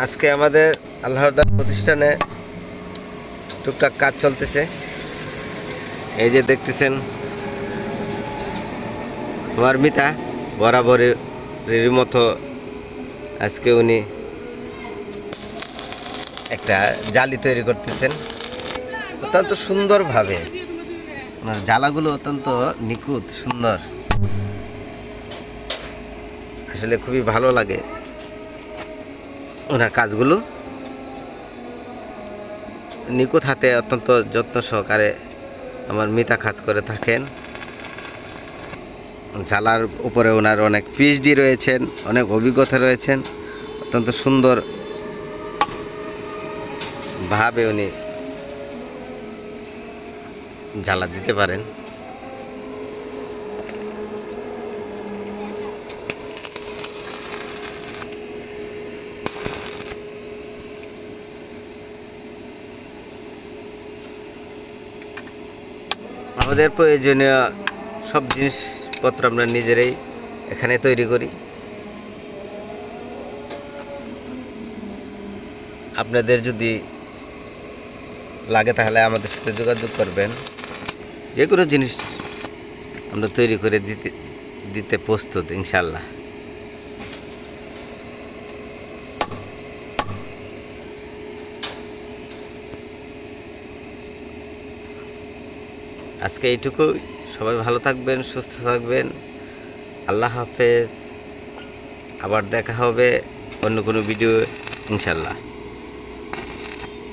আজকে আমাদের আল্লাহর দান প্রতিষ্ঠানে টুকটাক কাজ চলতেছে। এই যে দেখতেছেন আমার মিতা বরাবরের মতো আজকে উনি একটা জালি তৈরি করতেছেন অত্যন্ত সুন্দরভাবে। ওনার জ্বালাগুলো অত্যন্ত নিখুঁত সুন্দর, আসলে খুবই ভালো লাগে ওনার কাজগুলো। নিখুঁত হাতে অত্যন্ত যত্ন সহকারে আমার মিতা কাজ করে থাকেন। জ্বালার উপরে ওনার অনেক পিএইচডি রয়েছেন, অনেক অভিজ্ঞতা রয়েছেন। অত্যন্ত সুন্দর ভাবে উনি জ্বালা দিতে পারেন। আমাদের প্রয়োজনীয় সব জিনিসপত্র আমরা নিজেরাই এখানে তৈরি করি। আপনাদের যদি লাগে তাহলে আমাদের সাথে যোগাযোগ করবেন। যে কোনো জিনিস আমরা তৈরি করে দিতে প্রস্তুত ইনশাল্লাহ। আজকে এইটুকুই। সবাই ভালো থাকবেন, সুস্থ থাকবেন। আল্লাহ হাফেজ। আবার দেখা হবে অন্য কোনো ভিডিও ইনশাল্লাহ।